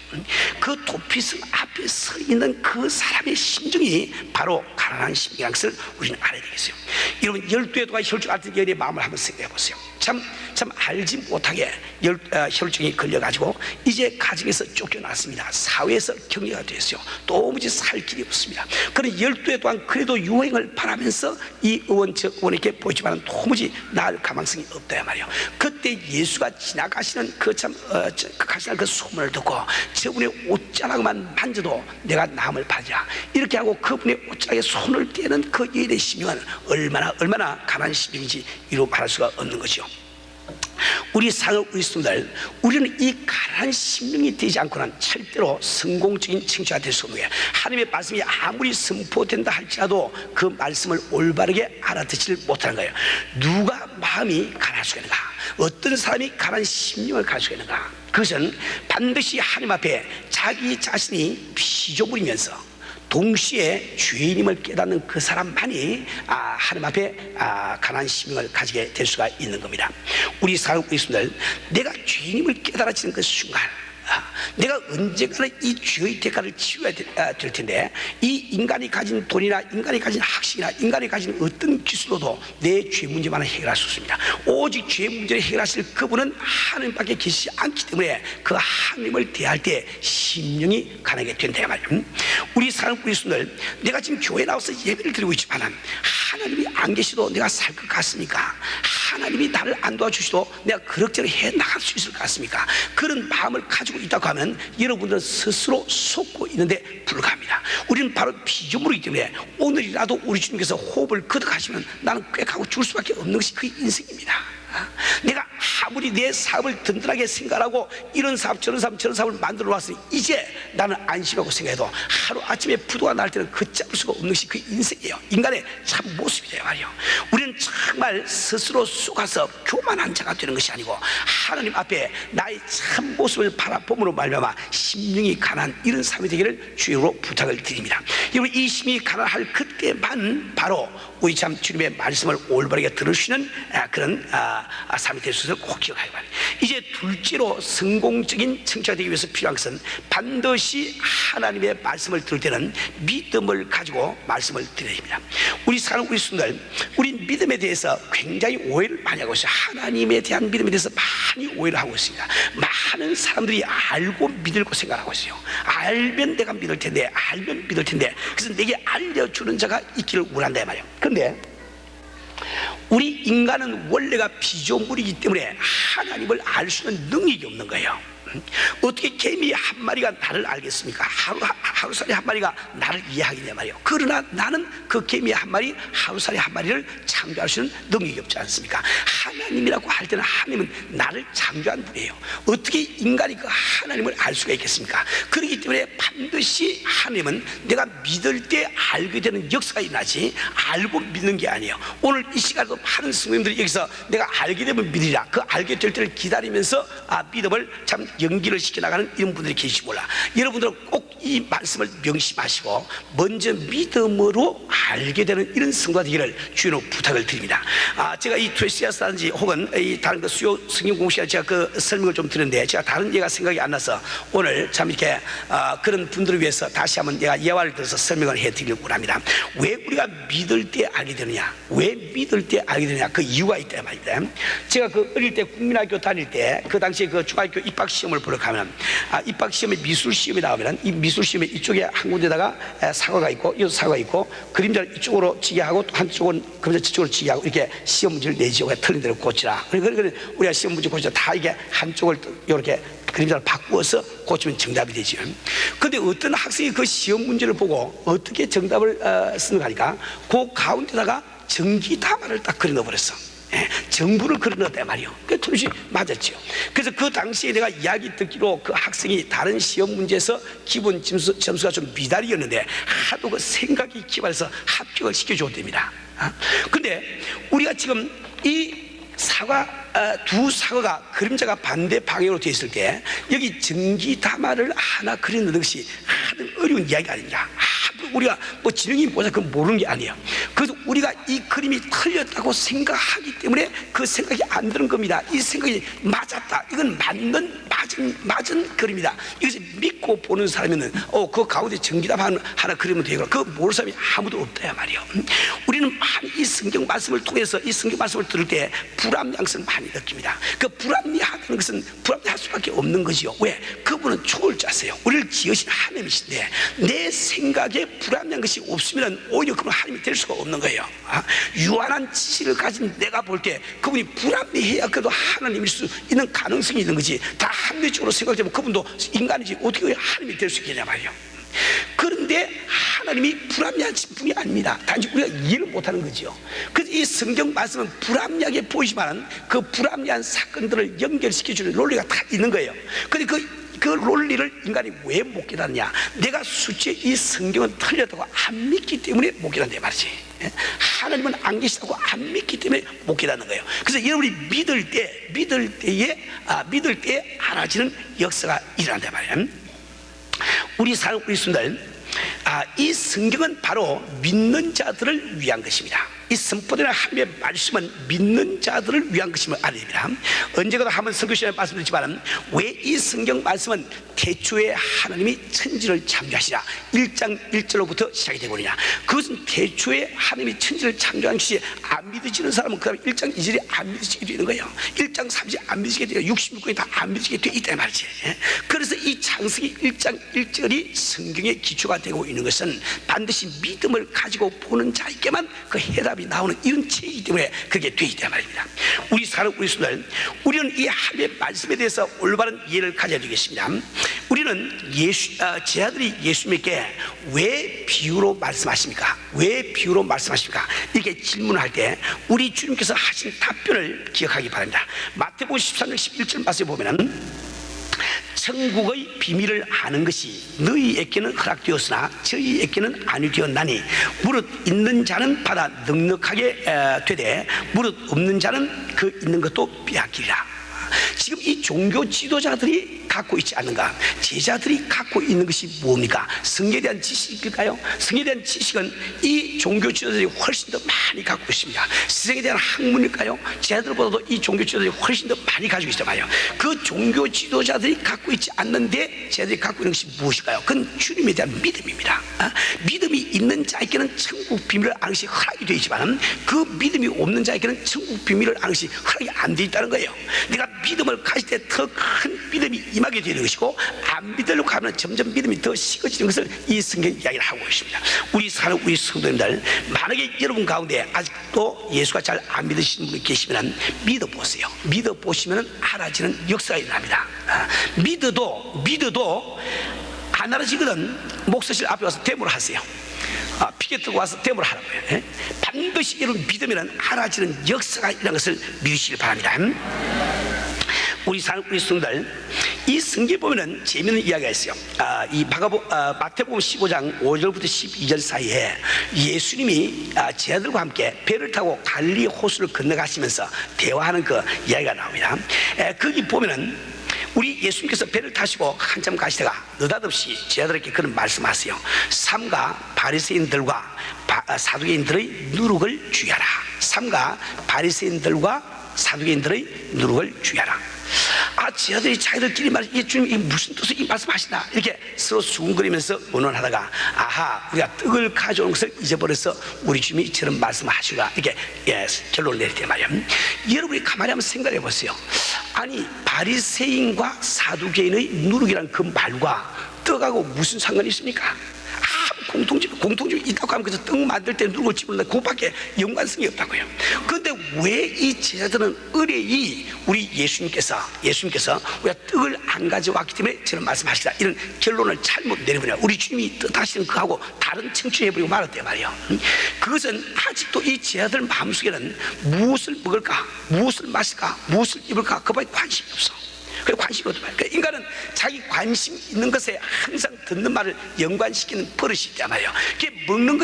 그 도피성 앞에 서 있는 그 사람의 심정이 바로 가난한 심정이라는 것을 우리는 알아야 되겠어요. 여러분 12해 동안 혈중 앓던 열의 마음을 한번 생각해 보세요. 참 알지 못하게 혈증이 걸려가지고 이제 가정에서 쫓겨났습니다. 사회에서 격리가 됐어요. 도무지 살 길이 없습니다. 그런 12해 동안 그래도 유행을 바라면서 이 의원 저 의원에게 보이지만 도무지 나을 가망성이 없다 말이에요. 그때 예수가 지나가시는 가시는 그 소문을 듣고 저분의 옷자락만 만져도 내가 남을 받으라 이렇게 하고 그분의 옷자락에 손을 떼는 그 여인의 심령은 얼마나 가난한 심령인지 이루 말할 수가 없는 거죠. 우리 사랑하는 우리 성도들, 우리는 이 가난한 심령이 되지 않고는 절대로 성공적인 청취가 될 수 없는 거예요. 하나님의 말씀이 아무리 선포된다 할지라도 그 말씀을 올바르게 알아듣지를 못하는 거예요. 누가 마음이 가난할 수가 있는가? 어떤 사람이 가난한 심령을 가질 수가 있는가? 그것은 반드시 하나님 앞에 자기 자신이 피조물이면서 동시에 죄인임을 깨닫는 그 사람만이 하나님 앞에 가난한 심령을 가지게 될 수가 있는 겁니다. 우리 사랑하는 그리스도인들, 내가 죄인임을 깨달아지는 그 순간 내가 언젠가는 이 죄의 대가를 치러야 될 텐데 이 인간이 가진 돈이나 인간이 가진 학식이나 인간이 가진 어떤 기술로도 내 죄 문제만은 해결할 수 없습니다. 오직 죄 문제를 해결하실 그분은 하나님밖에 계시지 않기 때문에 그 하나님을 대할 때 심령이 가난하게 된다 말이에요. 우리 사랑하는 그리스도인들, 내가 지금 교회에 나와서 예배를 드리고 있지만 하나님이 안 계시도 내가 살 것 같습니까? 하나님이 나를 안 도와주시도 내가 그럭저럭 해 나갈 수 있을 것 같습니까? 그런 마음을 가지고 있다고 하면 여러분들은 스스로 속고 있는데 불과합니다. 우리는 바로 피조물이기 때문에 오늘이라도 우리 주님께서 호흡을 거듭하시면 나는 꽥하고 죽을 수밖에 없는 것이 그 인생입니다. 내가 아무리 내 사업을 든든하게 생각하고 이런 사업 저런 사업을 만들어 놨으니 이제 나는 안심하고 생각해도 하루아침에 부도가 날 때는 걷잡을 수가 없는 것이 그 인생이에요. 인간의 참 모습이에요 말이에요. 우리는 정말 스스로 쏘가서 교만한 자가 되는 것이 아니고 하나님 앞에 나의 참 모습을 바라봄으로 말미암아 심령이 가난한 이런 삶이 되기를 주의로 부탁을 드립니다. 여러분 이 심이 가난할 그때만 바로 우리 참 주님의 말씀을 올바르게 들으시는 그런 삶이 될 수 있을 꼭 기억하기 바랍니다. 이제 둘째로 성공적인 청취가 되기 위해서 필요한 것은 반드시 하나님의 말씀을 들을 때는 믿음을 가지고 말씀을 드려야 합니다. 우리 사랑하는 우리 성도들, 우리 믿음에 대해서 굉장히 오해를 많이 하고 있어요. 하나님에 대한 믿음에 대해서 많이 오해를 하고 있습니다. 많은 사람들이 알고 믿을고 생각하고 있어요. 알면 내가 믿을 텐데 그래서 내게 알려주는 자가 있기를 원한다 말이에요. 그런데 우리 인간은 원래가 피조물이기 때문에 하나님을 알 수 있는 능력이 없는 거예요. 어떻게 개미 한 마리가 나를 알겠습니까? 하루살이 한 마리가 나를 이해하겠냐 말이에요. 그러나 나는 그 개미 한 마리, 하루살이 한 마리를 창조할 수 있는 능력이 없지 않습니까? 하나님이라고 할 때는 하나님은 나를 창조한 분이에요. 어떻게 인간이 그 하나님을 알 수가 있겠습니까? 그렇기 때문에 반드시 하나님은 내가 믿을 때 알게 되는 역사가 일어나지 알고 믿는 게 아니에요. 오늘 이 시간에도 많은 성도님들이 여기서 내가 알게 되면 믿으리라, 그 알게 될 때를 기다리면서 믿음을 참 연기를 시켜나가는 이런 분들이 계시지 몰라. 여러분들은 꼭 이 말씀 말씀을 명심하시고 먼저 믿음으로 알게 되는 이런 성도가 되기를 주님으로 부탁을 드립니다. 제가 이 트레시아스라든지 혹은 이 다른 그 수요 성경 공부 시간에 제가 그 설명을 좀 드렸는데 제가 다른 예가 생각이 안 나서 오늘 참 이렇게 그런 분들을 위해서 다시 한번 제가 예화를 들어서 설명을 해드리려고 합니다. 왜 우리가 믿을 때 알게 되느냐, 왜 믿을 때 알게 되느냐, 그 이유가 있다 말입니다. 제가 그 어릴 때 국민학교 다닐 때 그 당시에 그 중학교 입학 시험을 보러 가면 입학 시험에 미술 시험이 나오면 이 미술 시험에 이쪽에 한 군데다가 사과가 있고 이쪽 사과가 있고 그림자를 이쪽으로 치게 하고 또 한쪽은 그림자 저쪽으로 치게 하고 이렇게 시험 문제를 내지고 틀린 대로 고치라. 그러니까 우리가 시험 문제 고치자 다 이게 한쪽을 이렇게 그림자를 바꾸어서 고치면 정답이 되죠. 그런데 어떤 학생이 그 시험 문제를 보고 어떻게 정답을 쓰는가 하니까 그 가운데다가 전기다발을 딱 그려 넣어버렸어. 정부를 그려 넣었단 말이에요. 그 틀림없이 맞았죠. 그래서 그 당시에 내가 이야기 듣기로 그 학생이 다른 시험 문제에서 기본 점수가 좀 미달이었는데 하도 그 생각이 기발해서 합격을 시켜줬답니다. 근데 우리가 지금 이 두 사과가 그림자가 반대 방향으로 되어 있을 때 여기 전기다마를 하나 그려 넣는 것이 하도 어려운 이야기가 아닙니다. 우리가 뭐 지능이 뭐냐 그건 모르는 게 아니에요. 그래서 우리가 이 그림이 틀렸다고 생각하기 때문에 그 생각이 안 드는 겁니다. 이 생각이 맞았다, 이건 맞은 그림이다, 이것을 믿고 보는 사람이면 그 가운데 전기다마 하나 그리면 되고 그거 모르는 사람이 아무도 없다 말이에요. 우리는 많이 이 성경 말씀을 통해서 이 성경 말씀을 들을 때 불합리함을 많이 느낍니다. 그 불합리하다는 것은 불합리할 수밖에 없는 거지요. 왜? 그분은 초월자세요. 우리를 지으신 하나님이신데 내 생각에 불합리한 것이 없으면 오히려 그분 하나님이 될 수가 없는 거예요. 유한한 지식을 가진 내가 볼 때 그분이 불합리해야 그래도 하나님일 수 있는 가능성이 있는 거지, 다 합리적으로 생각되면 그분도 인간이지 어떻게 하나님이 될 수 있겠냐 말이에요. 그런데 하나님이 불합리한 분이 아닙니다. 단지 우리가 이해를 못하는 거죠. 그래서 이 성경 말씀은 불합리하게 보이지만 그 불합리한 사건들을 연결시켜주는 논리가 다 있는 거예요. 그런데 그 논리를 인간이 왜 못 깨닫냐? 내가 수치에 이 성경은 틀렸다고 안 믿기 때문에 못 깨닫는데 말이지. 하나님은 안 계시다고 안 믿기 때문에 못 깨닫는 거예요. 그래서 여러분이 믿을 때 알아지는 역사가 일어난단 말이에요. 우리 사랑하는 그리스도인들, 이 성경은 바로 믿는 자들을 위한 것입니다. 이 선포되는 하나님의 말씀은 믿는 자들을 위한 것임을 알아야 됩니다. 언제가도 한번 설교 시간에 말씀드렸지만 왜 이 성경 말씀은 태초에 하나님이 천지를 창조하시라 1장 1절로부터 시작이 되거든요. 그것은 태초에 하나님이 천지를 창조한 것이 안 믿어지는 사람은 그 다음에 1장 2절이 안 믿어지게 되는 거예요. 1장 3절이 안 믿어지게 되고 66권이 다 안 믿어지게 돼 있단 말이지. 그래서 이 창세기 1장 1절이 성경의 기초가 되고 있는 것은 반드시 믿음을 가지고 보는 자에게만 그 해답이 나오는 이런 책이기 때문에 그게 돼 있단 말입니다. 우리 사는 우리 순들, 우리는 이 하나님의 말씀에 대해서 올바른 이해를 가져야 되겠습니다. 우리는 제 아들이 예수님께 왜 비유로 말씀하십니까? 왜 비유로 말씀하십니까? 이렇게 질문할 때 우리 주님께서 하신 답변을 기억하기 바랍니다. 마태복음 13장 11절 말씀에 보면은 천국의 비밀을 아는 것이 너희에게는 허락되었으나 저희에게는 아니 되었나니 무릇 있는 자는 받아 넉넉하게 되되 무릇 없는 자는 그 있는 것도 빼앗기리라. 지금 이 종교 지도자들이 갖고 있지 않는가? 제자들이 갖고 있는 것이 뭡니까? 성경에 대한 지식일까요? 성경에 대한 지식은 이 종교 지도자들이 훨씬 더 많이 갖고 있습니다. 세상에 대한 학문일까요? 제자들보다도 이 종교 지도자들이 훨씬 더 많이 가지고 있잖아요. 그 종교 지도자들이 갖고 있지 않는데 제자들이 갖고 있는 것이 무엇일까요? 그건 주님에 대한 믿음입니다. 믿음이 있는 자에게는 천국 비밀을 아는 것이 허락이 되어 있지만 그 믿음이 없는 자에게는 천국 비밀을 아는 것이 허락이 안 되어 있다는 거예요. 내가 믿음을 가질 때 더 큰 믿음이 임하게 되는 것이고 안 믿으려고 하면 점점 믿음이 더 식어지는 것을 이 성경 이야기를 하고 있습니다. 우리 사는 우리 성도님들, 만약에 여러분 가운데 아직도 예수가 잘 안 믿으시는 분이 계시면 믿어보세요. 믿어보시면 알아지는 역사가 일어납니다. 믿어도 안 알아지거든 목사실 앞에 와서 데모를 하세요. 피켓 들고 와서 데모를 하라고요. 반드시 여러분 믿으면 알아지는 역사가 일어난 것을 믿으시길 바랍니다. 우리 성도들, 이 성경에 보면은 재미있는 이야기가 있어요. 이 마태복음 15장 5절부터 12절 사이에 예수님이 제자들과 함께 배를 타고 갈릴리 호수를 건너가시면서 대화하는 그 이야기가 나옵니다. 거기 보면은 우리 예수님께서 배를 타시고 한참 가시다가 느닷없이 제자들에게 그런 말씀하세요. 삼가 바리새인들과 사두개인들의 누룩을 주의하라. 삼가 바리새인들과 사두개인들의 누룩을 주의하라. 제자들이 자기들끼리 이게 주님 이게 무슨 뜻으로 이 말씀하시나 이렇게 서로 수군거리면서 의논하다가 우리가 떡을 가져온 것을 잊어버려서 우리 주님이 저런 말씀을 하시라 이렇게 결론을 내릴 말이에요. 여러분이 가만히 한번 생각해 보세요. 아니 바리새인과 사두개인의 누룩이란 그 말과 떡하고 무슨 상관이 있습니까? 공통점이 있다고 하면 그래서 떡 만들 때 누룩을 집어넣는다 그것밖에 연관성이 없다고요. 그런데 왜 이 제자들은 의뢰이 우리 예수님께서 우리가 떡을 안 가져왔기 때문에 저는 말씀하시다 이런 결론을 잘못 내려보냐. 우리 주님이 뜻하시는 그하고 다른 청취해버리고 말았단 말이에요. 그것은 아직도 이 제자들 마음속에는 무엇을 먹을까, 무엇을 마실까, 무엇을 입을까 그밖에 관심이 없어. 그 관심이 없단 말이에요. 그러니까 인간은 자기 관심 있는 것에 항상 듣는 말을 연관시키는 버릇이 있단 말이에요. 먹는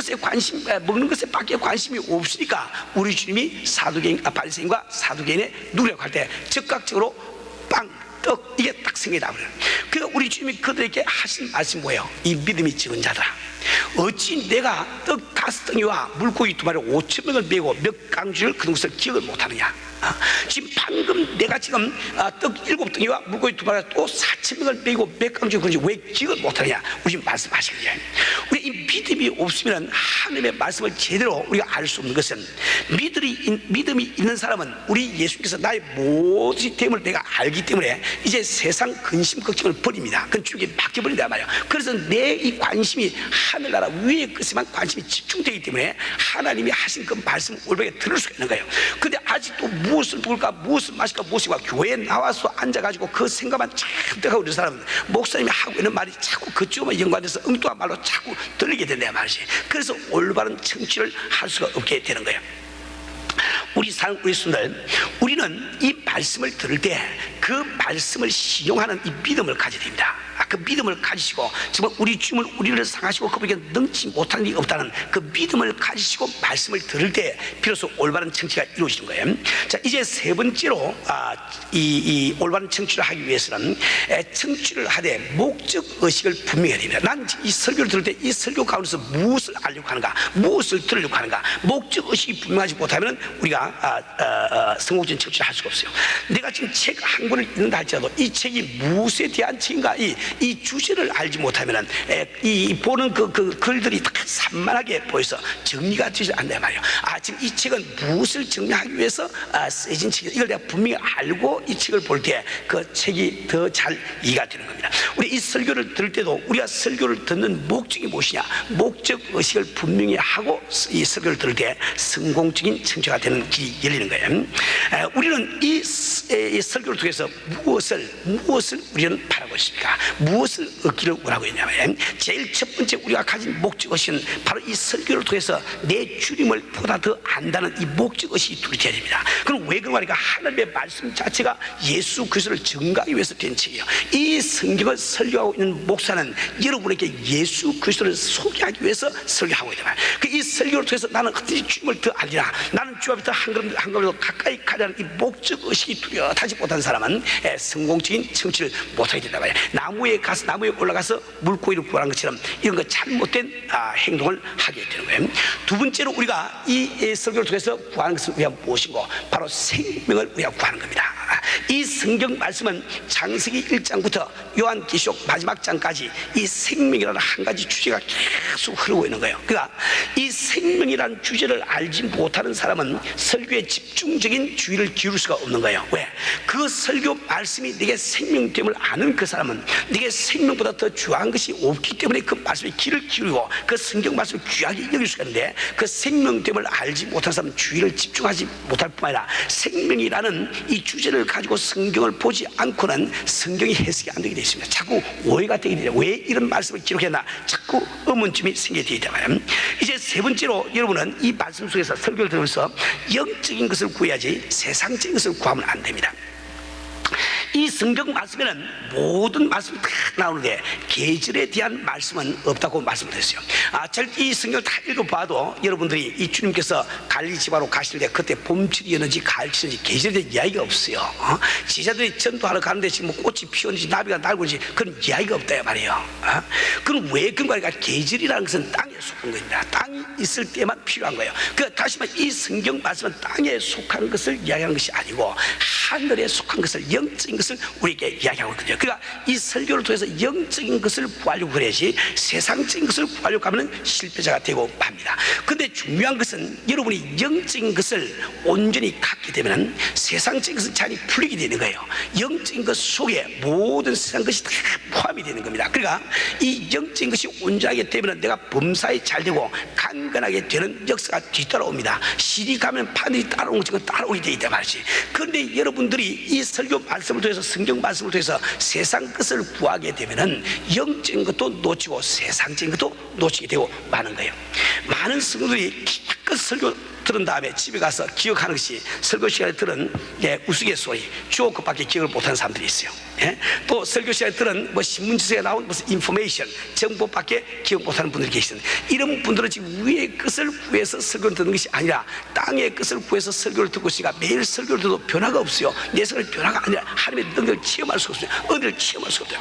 것에 밖에 관심이 없으니까 우리 주님이 바리새인과 사두개인의 누구라고 할 때 즉각적으로 빵, 떡 이게 딱 생각이 나버려요. 그러니까 우리 주님이 그들에게 하신 말씀이 뭐예요? 이 믿음이 적은 자들아, 어찌 내가 떡 5덩이와 물고기 2마리 5,000명을 메고 몇 강주를 그런 것을 기억을 못하느냐. 지금 방금 내가 지금 떡 7덩이와 물고기 2마리 또 4,000명을 메고 몇 강주를 그런지 왜 기억을 못하느냐. 우리 지금 말씀하시거든요. 우리 이 믿음이 없으면 하나님의 말씀을 제대로 우리가 알 수 없는 것은 믿음이 있는 사람은 우리 예수님께서 나의 모든 됨을 내가 알기 때문에 이제 세상 근심 걱정을 버립니다. 그건 주님께 맡겨버린단 말이에요. 그래서 내 이 관심이 하늘나라 위의 것에만 관심이 집중되기 때문에 하나님이 하신 그 말씀을 올바르게 들을 수가 있는 거예요. 근데 아직도 무엇을 먹을까, 무엇을 마실까, 무엇을 교회에 나와서 앉아가지고 그 생각만 자꾸 하고 있는 사람은 목사님이 하고 있는 말이 자꾸 그쪽만 연관돼서 엉뚱한 말로 자꾸 들리게 된단 말이지. 그래서 올바른 청취를 할 수가 없게 되는 거예요. 우리 사람들, 우리는 이 말씀을 들을 때 그 말씀을 신용하는 이 믿음을 가져야 됩니다. 그 믿음을 가지시고 정말 우리 주님을 우리를 상하시고 그분에게 능치 못하는 일이 없다는 그 믿음을 가지시고 말씀을 들을 때 비로소 올바른 청취가 이루어지는 거예요. 자, 이제 세 번째로 이 올바른 청취를 하기 위해서는 청취를 하되 목적 의식을 분명히 해야 됩니다. 난 이 설교를 들을 때 이 설교 가운데서 무엇을 알려고 하는가, 무엇을 들으려고 하는가, 목적 의식이 분명하지 못하면 우리가 성공적인 청취를 할 수가 없어요. 내가 지금 책 한 권을 읽는다 할지라도 이 책이 무엇에 대한 책인가, 이 주제를 알지 못하면 이 보는 그 글들이 다 산만하게 보여서 정리가 되지 않단 말이에요. 지금 이 책은 무엇을 정리하기 위해서 쓰여진 책이다. 이걸 내가 분명히 알고 이 책을 볼 때 그 책이 더 잘 이해가 되는 겁니다. 우리 이 설교를 들을 때도 우리가 설교를 듣는 목적이 무엇이냐, 목적 의식을 분명히 하고 이 설교를 들을 때 성공적인 청취가 되는 길이 열리는 거예요. 우리는 이 설교를 통해서 무엇을 우리는 바라고 있습니까? 무엇을 얻기를 원하고 있냐면 제일 첫 번째 우리가 가진 목적의식은 바로 이 설교를 통해서 내 주님을 보다 더 안다는 이 목적의식이 두려워야 됩니다. 그럼 왜 그러니까 하나님의 말씀 자체가 예수 그리스도를 증거하기 위해서 된 책이에요. 이 성경을 설교하고 있는 목사는 여러분에게 예수 그리스도를 소개하기 위해서 설교하고 있다. 이 설교를 통해서 나는 어떻게 주님을 더 알리라, 나는 주 앞에 더 한 걸음 더 가까이 가려는 이 목적의식이 뚜렷하지 못한 사람은 성공적인 청취를 못하게 된다 말이에요. 나무에 올라가서 물고기를 구하는 것처럼 이런 거 잘못된 행동을 하게 되는 거예요. 두 번째로 우리가 이 설교를 통해서 구하는 것은 우리가 무엇인고, 바로 생명을 우리가 구하는 겁니다. 이 성경 말씀은 창세기 1장부터 요한계시록 마지막 장까지 이 생명이라는 한 가지 주제가 계속 흐르고 있는 거예요. 그러니까 이 생명이라는 주제를 알지 못하는 사람은 설교에 집중적인 주의를 기울일 수가 없는 거예요. 왜? 그 설교 말씀이 내게 생명됨을 아는 그 사람은 내게 생명보다 더 중요한 것이 없기 때문에 그 말씀에 귀를 기울이고 그 성경 말씀을 귀하게 여길 수가 있는데, 그 생명됨을 알지 못한 사람은 주의를 집중하지 못할 뿐만 아니라 생명이라는 이 주제를 가지고 성경을 보지 않고는 성경이 해석이 안 되게 되어 있습니다. 자꾸 오해가 되게 돼요. 왜 이런 말씀을 기록했나, 자꾸 의문점이 생기게 되어 있다면, 이제 세 번째로 여러분은 이 말씀 속에서 설교를 들으면서 영적인 것을 구해야지 세상적인 것을 구하면 안 됩니다. 이 이 성경 말씀에는 모든 말씀이 다 나오는데 계절에 대한 말씀은 없다고 말씀드렸어요. 이 성경을 다 읽어봐도 여러분들이 이 주님께서 갈릴리 지바로 가실 때 그때 봄철이었는지 가을철이었는지 계절에 대한 이야기가 없어요. 제자들이 전도하러 가는데 지금 뭐 꽃이 피었는지 나비가 날고 있는지 그런 이야기가 없다 말이에요. 그럼 왜 그런가 하니까 계절이라는 것은 땅에 속한 겁니다. 땅이 있을 때만 필요한 거예요. 그러니까 다시 말해 이 성경 말씀은 땅에 속한 것을 이야기하는 것이 아니고 하늘에 속한 것을, 영적인 것을 우리에게 이야기하고 있거든요. 그러니까 이 설교를 통해서 영적인 것을 구하려고 그래야지 세상적인 것을 구하려고 하면 실패자가 되고 맙니다. 그런데 중요한 것은 여러분이 영적인 것을 온전히 갖게 되면 세상적인 것은 잘 풀리게 되는 거예요. 영적인 것 속에 모든 세상 것이 다 포함이 되는 겁니다. 그러니까 이 영적인 것이 온전하게 되면 내가 범사에 잘 되고 강건하게 되는 역사가 뒤따라옵니다. 실이 가면 반드시 따라오는 것은 따라오게 되어 있단 말이지. 그런데 여러분들이 이 설교 말씀을 통해서, 성경 말씀을 통해서 세상 것을 구하게 되면은 영적인 것도 놓치고 세상적인 것도 놓치게 되고 마는 거예요. 많은 성도들이 기껏 설교 들은 다음에 집에 가서 기억하는 것이 설교 시간에 들은 우스갯소리, 주어것밖에 기억을 못하는 사람들이 있어요. 또 설교 시간에 들은 뭐 신문지에 나온 무슨 인포메이션, 정보밖에 기억 못하는 분들이 계시는데, 이런 분들은 지금 위의 것을 구해서 설교를 듣는 것이 아니라 땅의 것을 구해서 설교를 듣고 있으니까 매일 설교를 들어도 변화가 없어요. 내 성의 변화가 아니라 하나님의 능력을 체험할 수가 없어요. 은혜를 체험할 수가 없어요.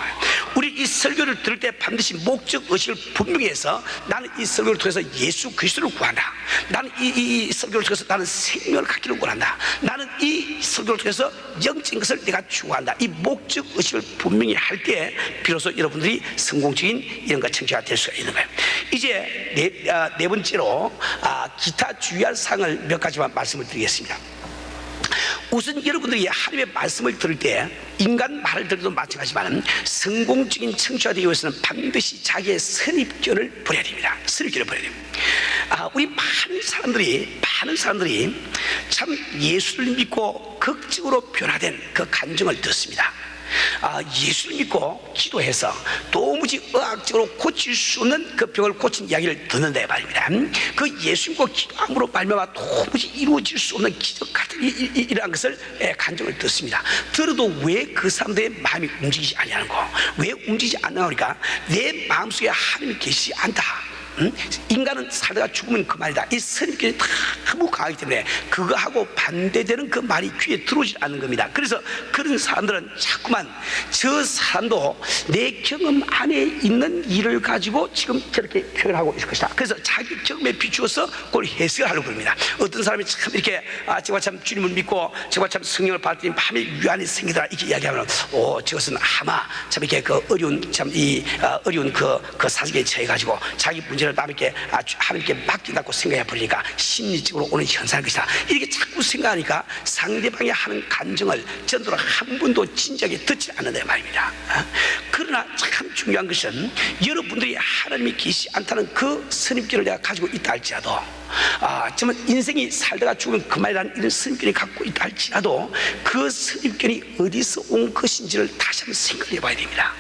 우리 이 설교를 들을 때 반드시 목적 의식을 분명히 해서 나는 이 설교를 통해서 예수 그리스도를 구한다. 나는 이 설교를 통해서 나는 생명을 갖기를 원한다. 나는 이 설교를 통해서 영적인 것을 내가 추구한다. 이 목적 의식을 분명히 할 때 비로소 여러분들이 성공적인 이런 것 청취가 될 수가 있는 거예요. 이제 네 번째로 기타 주의할 사항을 몇 가지만 말씀을 드리겠습니다. 우선 여러분들이 하나님의 말씀을 들을 때 인간 말을 들어도 마찬가지지만 성공적인 청취가 되기 위해서는 반드시 자기의 선입견을 버려야 됩니다. 선입견을 버려야 됩니다. 우리 많은 사람들이 참 예수를 믿고 극적으로 변화된 그 감정을 듣습니다. 예수를 믿고 기도해서 도무지 의학적으로 고칠 수 없는 그 병을 고친 이야기를 듣는다 말입니다. 그 예수 믿고 기도함으로 말미암아 도무지 이루어질 수 없는 기적 같은 이러한 것을 간증을 듣습니다. 들어도 왜 그 사람들의 마음이 움직이지 않냐는 거, 왜 움직이지 않나 하니까 내 마음속에 하나님이 계시지 않다. 인간은 살다가 죽으면 그만이다. 이 선입견이 너무 강하기 때문에 그거하고 반대되는 그 말이 귀에 들어오지 않는 겁니다. 그래서 그런 사람들은 자꾸만 저 사람도 내 경험 안에 있는 일을 가지고 지금 저렇게 표현하고 있을 것이다. 그래서 자기 경험에 비추어서 그걸 해석을 하려고 합니다. 어떤 사람이 참 이렇게 제가 참 주님을 믿고 제가 참 성령을 받았더니 마음에 유한이 생기더라 이렇게 이야기하면 저것은 아마 참 이렇게 그 어려운 참 이 어려운 그 사직에 처해 가지고 자기 문제를 남에게 하나님께 맡긴다고 생각해 버리니까 심리적으로 오는 현상일 것이다. 이렇게 자꾸 생각하니까 상대방이 하는 간증을 전도를 한 번도 진지하게 듣지 않는다 말입니다. 그러나 참 중요한 것은 여러분들이 하나님이 계시지 않다는 그 선입견을 내가 가지고 있다 할지라도 정말 인생이 살다가 죽으면 그만이라는 이런 선입견이 갖고 있다 할지라도 그 선입견이 어디서 온 것인지를 다시 한번 생각해 봐야 됩니다.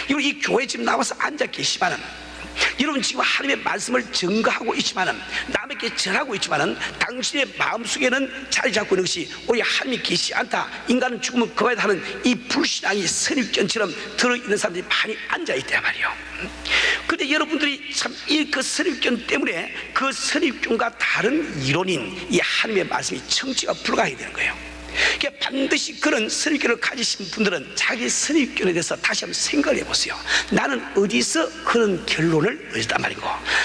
이 교회 지금 나와서 앉아 계시면은 여러분 지금 하나님의 말씀을 증거하고 있지만은 남에게 전하고 있지만은 당신의 마음속에는 자리 잡고 있는 것이 우리 하나님이 계시지 않다, 인간은 죽으면 그만이다 하는 이 불신앙이 선입견처럼 들어있는 사람들이 많이 앉아있단 말이에요. 그런데 여러분들이 참 이 그 선입견 때문에 그 선입견과 다른 이론인 이 하나님의 말씀이 청취가 불가하게 되는 거예요. 그러니까 반드시 그런 선입견을 가지신 분들은 자기 선입견에 대해서 다시 한번 생각을 해보세요. 나는 어디서 그런 결론을 얻었단 말이고,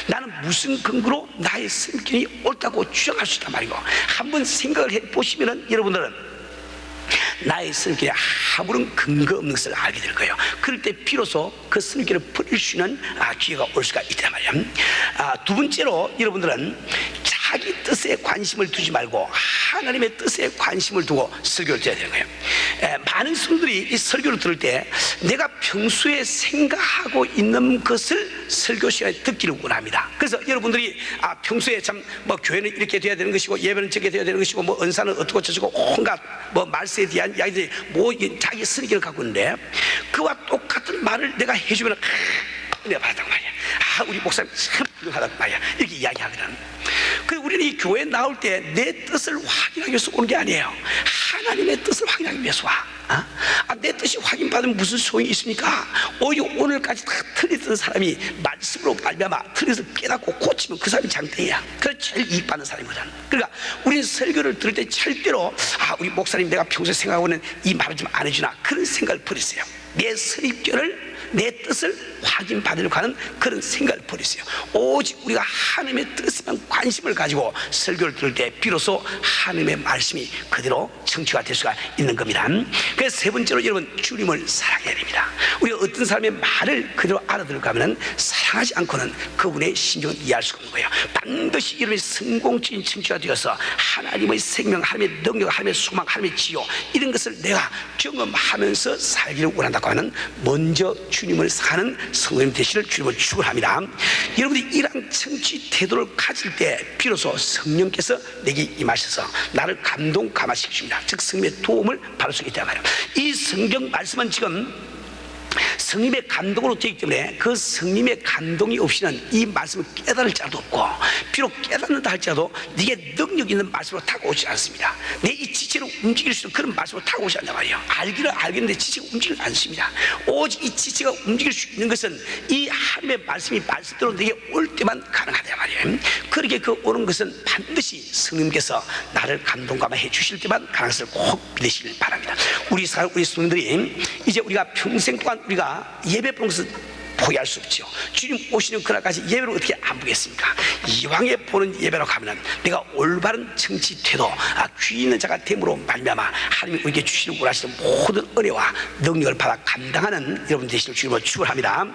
나는 무슨 근거로 나의 선입견이 옳다고 주장할 수 있단 말이고, 한번 생각을 해보시면 여러분들은 나의 선입견에 아무런 근거 없는 것을 알게 될 거예요. 그럴 때 비로소 그 선입견을 버릴 수 있는 기회가 올 수가 있단 말이에요. 두 번째로 여러분들은 자기 뜻에 관심을 두지 말고 하나님의 뜻에 관심을 두고 설교를 드려야 되는 거예요. 많은 성도들이 이 설교를 들을 때 내가 평소에 생각하고 있는 것을 설교 시간에 듣기를 원합니다. 그래서 여러분들이 평소에 참 뭐 교회는 이렇게 돼야 되는 것이고 예배는 저렇게 돼야 되는 것이고 뭐 은사는 어떻고 저쩌고 온갖 뭐 말세에 대한 이야기들이 뭐 자기 선입견을 갖고 있는데 그와 똑같은 말을 내가 해주면 은혜 받았단 말이야. 우리 목사님 참 훌륭하단 말이야. 이렇게 이야기하거든. 그리고 우리는 이 교회에 나올 때 내 뜻을 확인하기 위해서 오는 게 아니에요. 하나님의 뜻을 확인하기 위해서 와. 내 뜻이 확인받으면 무슨 소용이 있습니까? 오히려 오늘까지 다 틀렸던 사람이 말씀으로 말미암아 틀려서 깨닫고 고치면 그 사람이 장땡이야. 그래서 제일 이익받는 사람이거든. 그러니까 우리는 설교를 들을 때 절대로 우리 목사님 내가 평소에 생각하고는 이 말을 좀 안 해주나 그런 생각을 버리세요. 내 선입견을, 내 뜻을 확인받으려고 하는 그런 생각을 버리세요. 오직 우리가 하나님의 뜻에만 관심을 가지고 설교를 들을 때 비로소 하나님의 말씀이 그대로 성취가 될 수가 있는 겁니다. 그래서 세 번째로 여러분, 주님을 사랑해야 됩니다. 우리가 어떤 사람의 말을 그대로 알아들을까 하면 사랑하지 않고는 그분의 심정을 이해할 수가 없는 거예요. 반드시 여러분의 성공적인 청취가 되어서 하나님의 생명, 하나님의 능력, 하나님의 소망, 하나님의 지요, 이런 것을 내가 경험하면서 살기를 원한다고 하면 먼저 주님을 사는 성도님 되시를 주님을 축원합니다. 여러분들이 이러한 청취 태도를 가질 때 비로소 성령께서 내게 임하셔서 나를 감화시키십니다. 즉 성령의 도움을 받을 수 있단 말이에요. 이 성경 말씀은 지금 성님의 감동으로 되기 때문에 그 성님의 감동이 없이는 이 말씀을 깨달을 자도 없고, 비록 깨닫는다 할지라도 네게 능력 있는 말씀으로 다가오지 않습니다. 내 이 지체를 움직일 수 있는 그런 말씀으로 다가오지 않단 말이에요. 알기는 알겠는데 지체가 움직이지 않습니다. 오직 이 지체가 움직일 수 있는 것은 이 하나님의 말씀이 말씀대로 내게 올 때만 가능하단 말이에요. 그렇게 그 오는 것은 반드시 성님께서 나를 감동감화해 주실 때만 가능한 것을 꼭 믿으시길 바랍니다. 우리 성도들이 이제 우리가 평생 동안 우리가 예배 보는 것을 포기할 수 없죠. 주님 오시는 그날까지 예배를 어떻게 안 보겠습니까? 이왕에 보는 예배로 가면 내가 올바른 정치 태도, 귀 있는 자가 됨으로 말미암아 하나님이 우리에게 주시는 원하시는 모든 은혜와 능력을 받아 감당하는 여러분 되시길 주님으로 축원합니다.